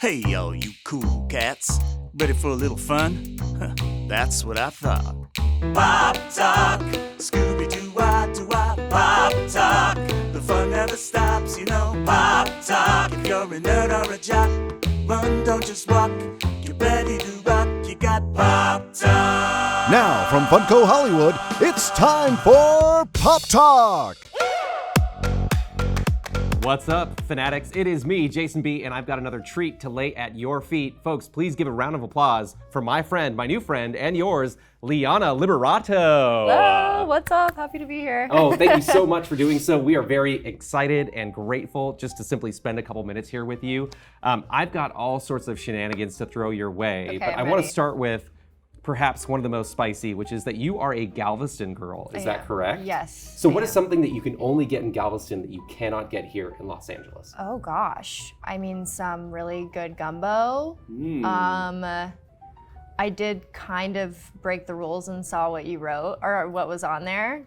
Hey, all you cool cats, ready for a little fun? That's what I thought. Pop Talk, Scooby-Doo-Wah, Pop Talk. The fun never stops, you know. Pop Talk, if you're a nerd or a jock, run, don't just walk. Get ready to rock, you got Pop Talk. Now, from Funko Hollywood, it's time for Pop Talk. What's up, fanatics? It is me, Jason B, and I've got another treat to lay at your feet. Folks, please give a round of applause for my friend, my new friend, and yours, Liana Liberato. Hello, what's up? Happy to be here. Oh, thank you so much for doing so. We are very excited and grateful just to simply spend a couple minutes here with you. I've got all sorts of shenanigans to throw your way, Okay, but I want to start with perhaps one of the most spicy, which is that you are a Galveston girl. Is that correct? Yes. So what is something that you can only get in Galveston that you cannot get here in Los Angeles? Oh gosh. I mean, some really good gumbo. I did kind of break the rules and saw what you wrote or what was on there.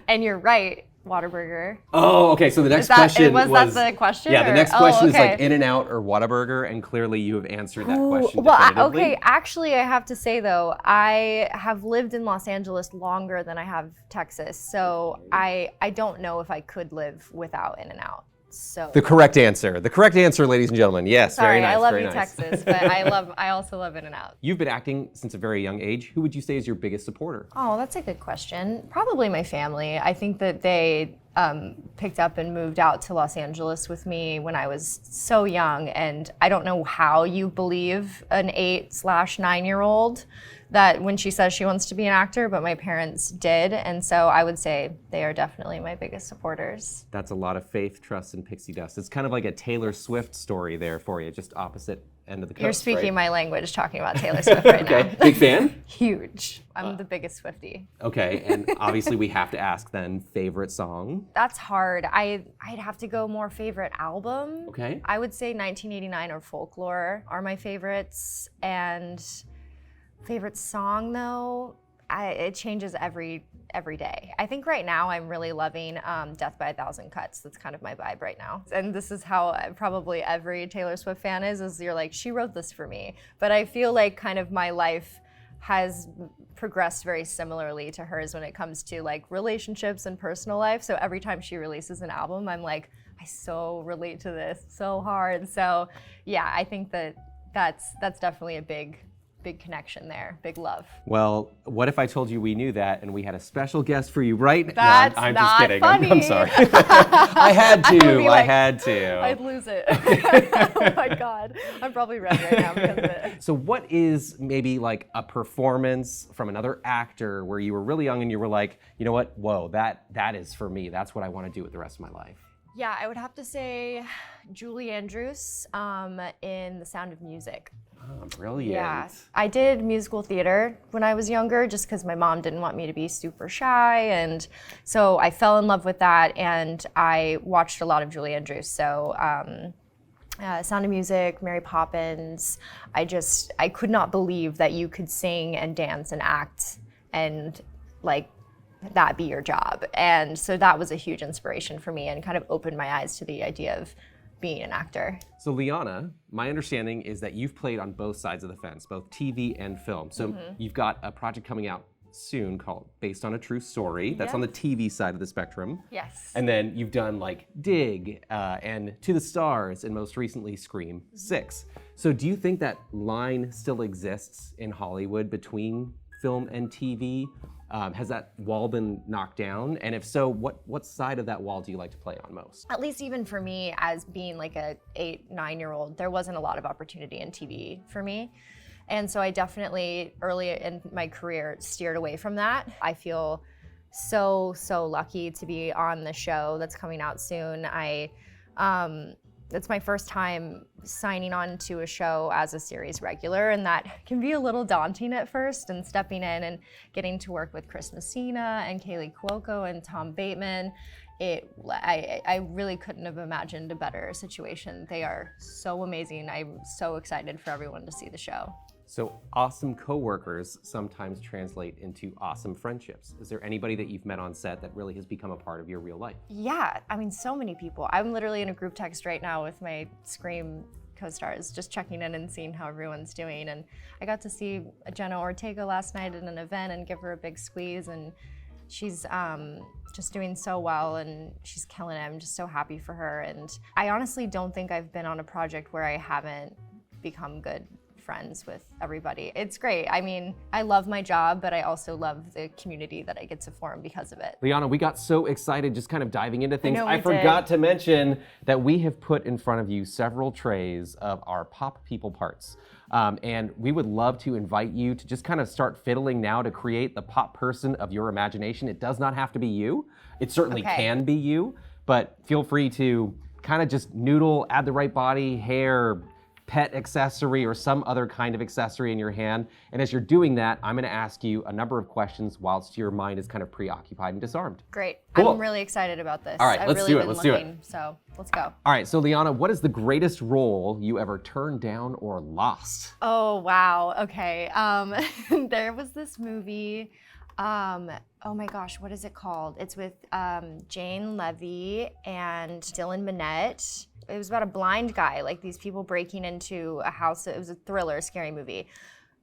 And you're right. Whataburger. Oh, okay. So the next question was that the question? Yeah, the next or? question is okay. like In-N-Out or Whataburger, and clearly you have answered that question Well, definitively. okay. Actually, I have to say though, I have lived in Los Angeles longer than I have Texas, so I don't know if I could live without In-N-Out. So The correct answer, ladies and gentlemen. Yes, sorry, very nice. I love very you, nice. Texas, but I also love In-N-Out. You've been acting since a very young age. Who would you say is your biggest supporter? Oh, that's a good question. Probably my family. I think that they picked up and moved out to Los Angeles with me when I was so young, and I don't know how you believe an 8/9-year-old that when she says she wants to be an actor, but my parents did, and so I would say they are definitely my biggest supporters. That's a lot of faith, trust, and pixie dust. It's kind of like a Taylor Swift story there for you, just opposite end of the coast. You're speaking right? my language talking about Taylor Swift right now. Okay, big fan? Huge. I'm the biggest Swiftie. Okay, and obviously we have to ask then, favorite song? That's hard. I'd have to go more favorite album. Okay. I would say 1989 or Folklore are my favorites. And favorite song though, it changes every day. I think right now I'm really loving Death by a Thousand Cuts. That's kind of my vibe right now. And this is how probably every Taylor Swift fan is you're like, she wrote this for me. But I feel like kind of my life has progressed very similarly to hers when it comes to like relationships and personal life. So every time she releases an album, I'm like, I so relate to this so hard. So yeah, I think that's definitely a big connection there, big love. Well, what if I told you we knew that and we had a special guest for you right now? That's I'm not just kidding. funny. I'm sorry. I had I would to. be I like, had to. I'd lose it. Oh my God. I'm probably red right now because of it. So what is maybe like a performance from another actor where you were really young and you were like, you know what? Whoa, that is for me. That's what I want to do with the rest of my life. Yeah, I would have to say Julie Andrews in The Sound of Music. Oh, brilliant. Yeah, I did musical theater when I was younger just because my mom didn't want me to be super shy, and so I fell in love with that, and I watched a lot of Julie Andrews. So Sound of Music, Mary Poppins, I could not believe that you could sing and dance and act and like that be your job. And so that was a huge inspiration for me and kind of opened my eyes to the idea of being an actor. So Liana, my understanding is that you've played on both sides of the fence, both TV and film. So you've got a project coming out soon called Based on a True Story. That's on the TV side of the spectrum. Yes. And then you've done like Dig and To the Stars and most recently Scream 6. So do you think that line still exists in Hollywood between film and TV? Has that wall been knocked down? And if so, what side of that wall do you like to play on most? At least even for me, as being like a 8-9-year-old, there wasn't a lot of opportunity in TV for me. And so I definitely, early in my career, steered away from that. I feel so lucky to be on the show that's coming out soon. It's my first time signing on to a show as a series regular, and that can be a little daunting at first, and stepping in and getting to work with Chris Messina and Kaylee Cuoco and Tom Bateman. I really couldn't have imagined a better situation. They are so amazing. I'm so excited for everyone to see the show. So awesome coworkers sometimes translate into awesome friendships. Is there anybody that you've met on set that really has become a part of your real life? Yeah, I mean, so many people. I'm literally in a group text right now with my Scream co-stars, just checking in and seeing how everyone's doing. And I got to see Jenna Ortega last night at an event and give her a big squeeze, and she's just doing so well, and she's killing it. I'm just so happy for her. And I honestly don't think I've been on a project where I haven't become good friends with everybody. It's great. I mean, I love my job, but I also love the community that I get to form because of it. Liana, we got so excited just kind of diving into things. know we I did. forgot to mention that we have put in front of you several trays of our Pop People parts. And we would love to invite you to just kind of start fiddling now to create the pop person of your imagination. It does not have to be you. It certainly Okay. can be you, but feel free to kind of just noodle, add the right body, hair, pet accessory, or some other kind of accessory in your hand. And as you're doing that, I'm gonna ask you a number of questions whilst your mind is kind of preoccupied and disarmed. Great. Cool. I'm really excited about this. All right, I've let's really do it, been let's do it. looking, so let's go. All right, so Liana, what is the greatest role you ever turned down or lost? Oh, wow. Okay. There was this movie. Oh my gosh, what is it called? It's with Jane Levy and Dylan Minnette. It was about a blind guy, like these people breaking into a house. It was a thriller, scary movie.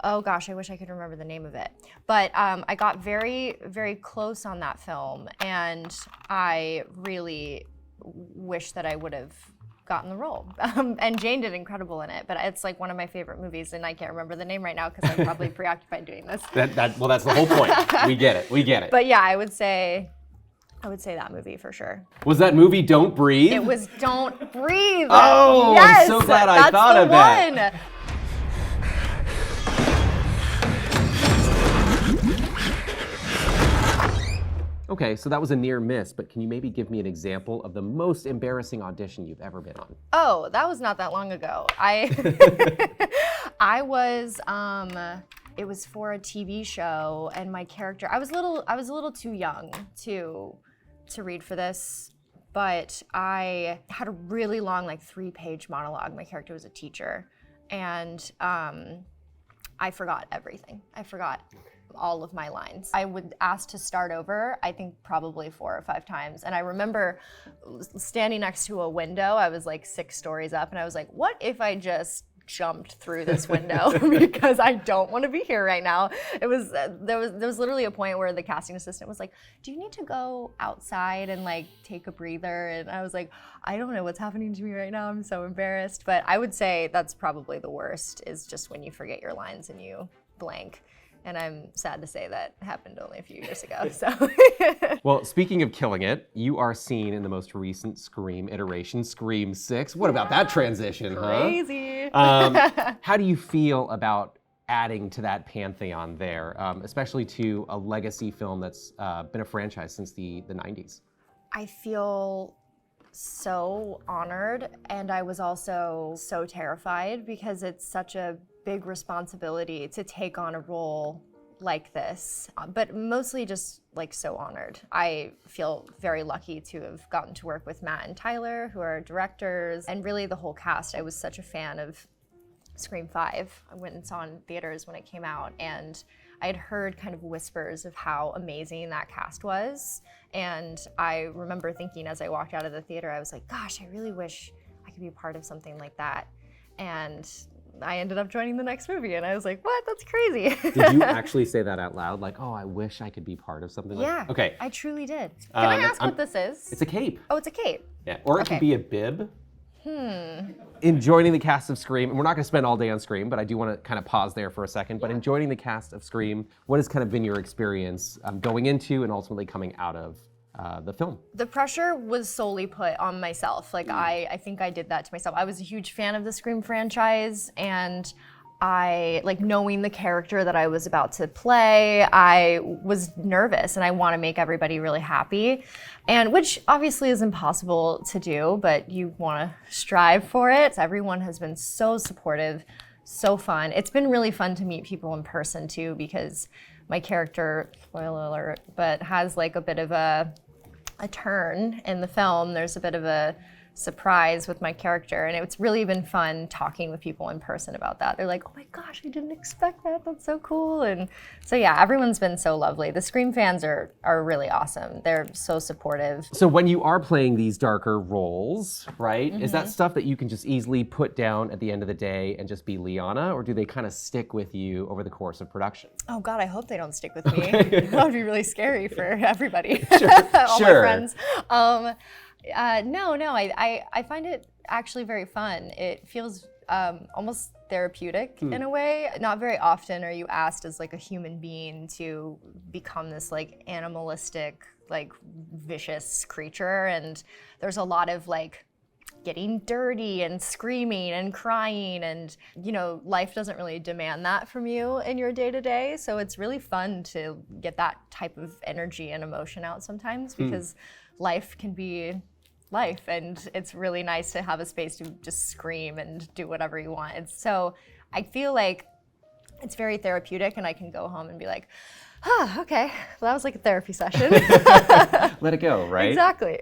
Oh gosh, I wish I could remember the name of it. But I got very, very close on that film, and I really wish that I would have gotten the role. And Jane did incredible in it, but it's like one of my favorite movies, and I can't remember the name right now because I'm probably preoccupied doing this. Well, that's the whole point. We get it. But yeah, I would say that movie for sure. Was that movie Don't Breathe? It was Don't Breathe. Oh, yes, I'm so glad I thought of that. That's the one. Okay, so that was a near miss, but can you maybe give me an example of the most embarrassing audition you've ever been on? Oh, that was not that long ago. I was it was for a TV show, and my character, I was a little too young to read for this, but I had a really long, like 3-page monologue. My character was a teacher, and I forgot everything. I forgot all of my lines. I would ask to start over, I think probably 4 or 5 times. And I remember standing next to a window. I was like 6 stories up, and I was like, what if I just jumped through this window because I don't want to be here right now. There was literally a point where the casting assistant was like, do you need to go outside and like take a breather? And I was like, I don't know what's happening to me right now. I'm so embarrassed. But I would say that's probably the worst, is just when you forget your lines and you blank. And I'm sad to say that happened only a few years ago, so. Well, speaking of killing it, you are seen in the most recent Scream iteration, Scream 6. What about that transition, Crazy. How do you feel about adding to that pantheon there, especially to a legacy film that's been a franchise since the 90s? I feel so honored, and I was also so terrified because it's such a big responsibility to take on a role like this, but mostly just like so honored. I feel very lucky to have gotten to work with Matt and Tyler, who are directors, and really the whole cast. I was such a fan of Scream 5. I went and saw it in theaters when it came out, and I had heard kind of whispers of how amazing that cast was. And I remember thinking as I walked out of the theater, I was like, gosh, I really wish I could be a part of something like that. And I ended up joining the next movie, and I was like, what? That's crazy. Did you actually say that out loud? Like, oh, I wish I could be part of something like that? Yeah. Okay. I truly did. Can I ask what this is? It's a cape. Oh, it's a cape. Yeah. Or it Okay. could be a bib. In joining the cast of Scream, and we're not going to spend all day on Scream, but I do want to kind of pause there for a second. But in joining the cast of Scream, what has kind of been your experience going into and ultimately coming out of the film? The pressure was solely put on myself. Like, I think I did that to myself. I was a huge fan of the Scream franchise, and I, like, knowing the character that I was about to play, I was nervous, and I want to make everybody really happy, and which obviously is impossible to do, but you want to strive for it. Everyone has been so supportive, so fun. It's been really fun to meet people in person too, because my character, spoiler alert, but has like a bit of a turn in the film. There's a bit of a surprise with my character. And it's really been fun talking with people in person about that. They're like, oh my gosh, I didn't expect that. That's so cool. And so yeah, everyone's been so lovely. The Scream fans are really awesome. They're so supportive. So when you are playing these darker roles, right, is that stuff that you can just easily put down at the end of the day and just be Liana, or do they kind of stick with you over the course of production? Oh God, I hope they don't stick with me. That would be really scary for everybody, all my friends. No, I find it actually very fun. It feels almost therapeutic in a way. Not very often are you asked as like a human being to become this like animalistic, like vicious creature. And there's a lot of like getting dirty and screaming and crying, and you know, life doesn't really demand that from you in your day-to-day. So it's really fun to get that type of energy and emotion out sometimes, because life can be life, and it's really nice to have a space to just scream and do whatever you want. And so I feel like it's very therapeutic, and I can go home and be like, okay, well, that was like a therapy session. Let it go, right? Exactly.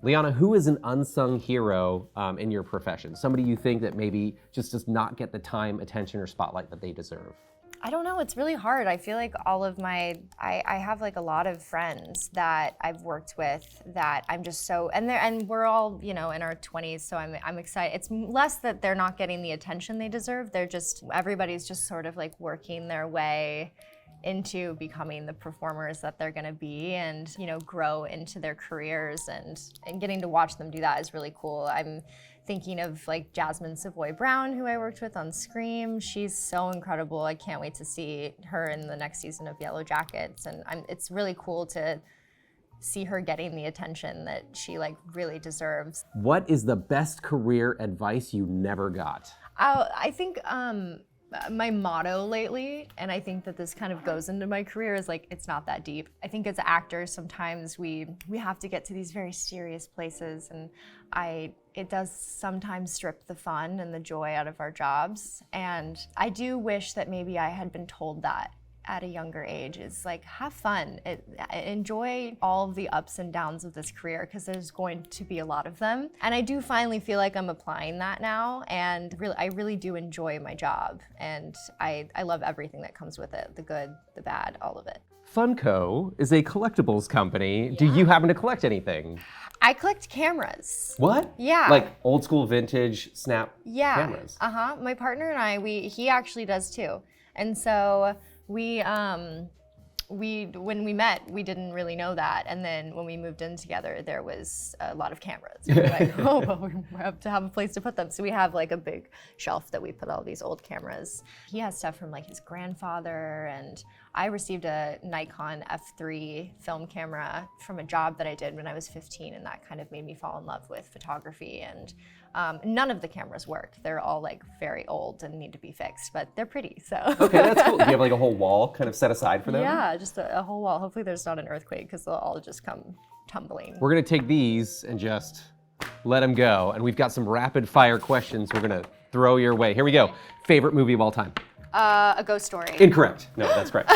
Liana, who is an unsung hero in your profession? Somebody you think that maybe just does not get the time, attention, or spotlight that they deserve? I don't know, it's really hard. I feel like all of I have like a lot of friends that I've worked with that I'm just so, and we're all, you know, in our 20s, so I'm excited. It's less that they're not getting the attention they deserve, everybody's just sort of like working their way into becoming the performers that they're gonna be, and you know, grow into their careers, and getting to watch them do that is really cool. I'm thinking of like Jasmine Savoy Brown, who I worked with on Scream. She's so incredible. I can't wait to see her in the next season of Yellow Jackets, and it's really cool to see her getting the attention that she like really deserves. What is the best career advice you never got? I think my motto lately, and I think that this kind of goes into my career, is like, it's not that deep. I think as actors, sometimes we have to get to these very serious places, and it does sometimes strip the fun and the joy out of our jobs. And I do wish that maybe I had been told that at a younger age, is like, have fun, enjoy all of the ups and downs of this career, because there's going to be a lot of them. And I do finally feel like I'm applying that now, and I really do enjoy my job, and I love everything that comes with it, the good, the bad, all of it. Funko is a collectibles company. Yeah. Do you happen to collect anything? I collect cameras. What? Yeah. Like old school vintage snap cameras? Yeah, my partner and I, he actually does too. And so when we met, we didn't really know that. And then when we moved in together, there was a lot of cameras. We were like, oh, well, we have to have a place to put them. So we have like a big shelf that we put all these old cameras. He has stuff from like his grandfather, and I received a Nikon F3 film camera from a job that I did when I was 15, and that kind of made me fall in love with photography. And none of the cameras work. They're all like very old and need to be fixed, but they're pretty, so. Okay, that's cool. Do you have like a whole wall kind of set aside for them? Yeah, just a whole wall. Hopefully there's not an earthquake, because they'll all just come tumbling. We're gonna take these and just let them go. And we've got some rapid fire questions we're gonna throw your way. Here we go. Favorite movie of all time? A Ghost Story. Incorrect. No, that's correct.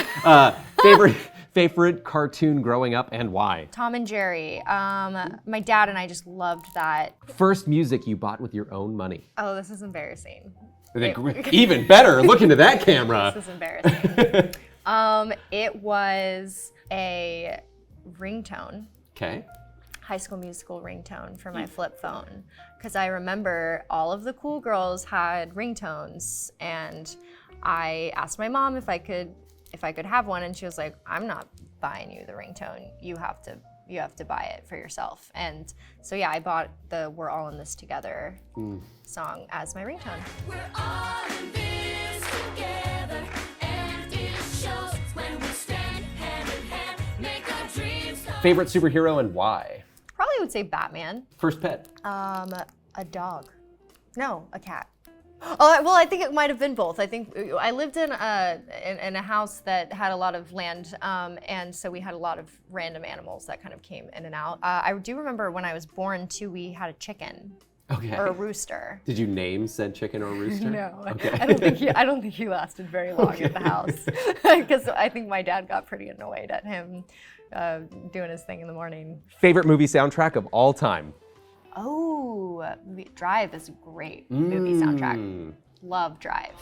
Favorite cartoon growing up, and why? Tom and Jerry. My dad and I just loved that. First music you bought with your own money? Oh, this is embarrassing. Even better, look into that camera. This is embarrassing. It was a ringtone. Okay. High School Musical ringtone for my flip phone, because I remember all of the cool girls had ringtones, and I asked my mom if I could have one, and she was like, I'm not buying you the ringtone. You have to buy it for yourself. And so yeah, I bought the We're All in This Together song as my ringtone. We're all in this together, and it shows when we stand hand in hand, make our dreams come. Favorite superhero and why? Probably would say Batman. First pet? A dog. No, a cat. Oh, well, I think it might have been both. I think I lived in a house that had a lot of land, and so we had a lot of random animals that kind of came in and out. I do remember when I was born too, we had a chicken. Okay. Or a rooster. Did you name said chicken or rooster? No, okay. I don't think he lasted very long at the house, because I think my dad got pretty annoyed at him doing his thing in the morning. Favorite movie soundtrack of all time? Oh. Ooh, Drive is a great movie soundtrack. Love Drive.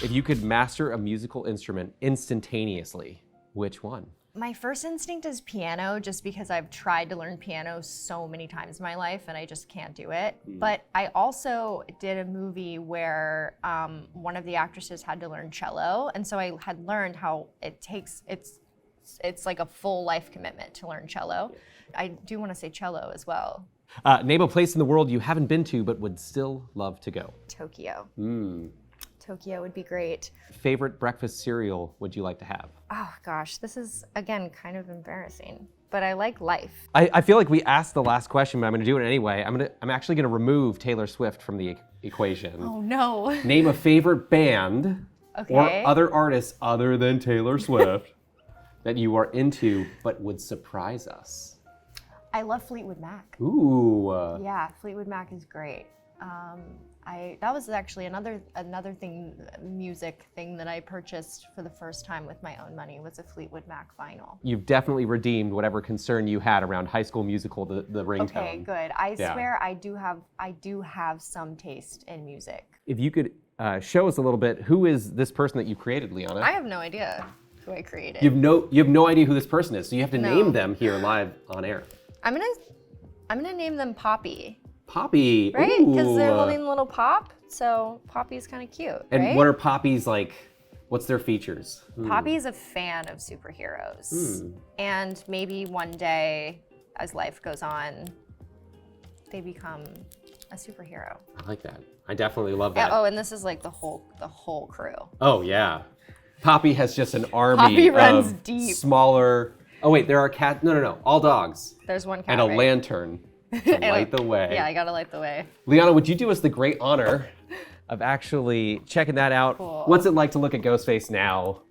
If you could master a musical instrument instantaneously, which one? My first instinct is piano, just because I've tried to learn piano so many times in my life and I just can't do it. But I also did a movie where one of the actresses had to learn cello, and so I had learned how it's like a full life commitment to learn cello. I do want to say cello as well. Name a place in the world you haven't been to but would still love to go. Tokyo. Tokyo would be great. Favorite breakfast cereal would you like to have? Oh gosh, this is again kind of embarrassing, but I like Life. I feel like we asked the last question, but I'm gonna do it anyway. I'm actually gonna remove Taylor Swift from the equation. Oh no. Name a favorite band or Okay. other artists other than Taylor Swift that you are into but would surprise us. I love Fleetwood Mac. Ooh. Yeah, Fleetwood Mac is great. That was actually another music thing that I purchased for the first time with my own money, was a Fleetwood Mac vinyl. You've definitely redeemed whatever concern you had around High School Musical, the ringtone. Okay, good. I Yeah. swear I do have some taste in music. If you could show us a little bit, who is this person that you created, Liana? I have no idea who I created. You have no idea who this person is, so you have to No. name them here live on air. I'm gonna name them Poppy, Poppy. right? Because they're Ooh. holding a little pop, so Poppy's kind of cute, And right? what are Poppy's like? What's their features? Poppy's a fan of superheroes, and maybe one day, as life goes on, they become a superhero. I like that. I definitely love that. Oh, and this is like the whole crew. Oh yeah. Poppy has just an army Poppy runs of deep. smaller. Oh wait, there are cats. No. All dogs. There's one cat. And a right? lantern to light the way. Yeah, I gotta light the way. Liana, would you do us the great honor of actually checking that out? Cool. What's it like to look at Ghostface now,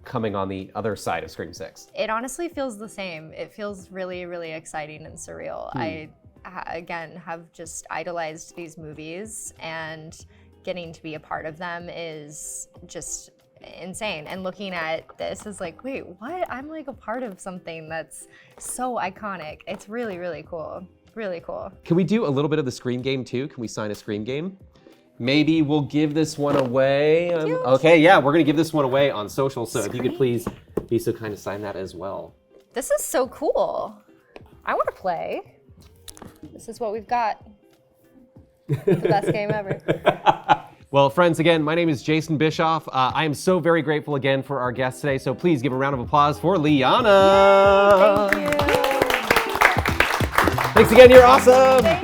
coming on the other side of Scream 6? It honestly feels the same. It feels really, really exciting and surreal. I, again, have just idolized these movies, and getting to be a part of them is just insane. And looking at this is like, wait, what? I'm like a part of something that's so iconic. It's really, really cool. Really cool. Can we do a little bit of the Scream game too? Can we sign a Scream game? Maybe we'll give this one away. Okay, yeah, we're gonna give this one away on social, so if you could please be so kind to sign that as well. This is so cool. I want to play. This is what we've got. The best game ever. Well, friends, again, my name is Jason Bischoff. I am so very grateful again for our guest today, so please give a round of applause for Liana. Thank you. Thanks again, you're awesome. Thank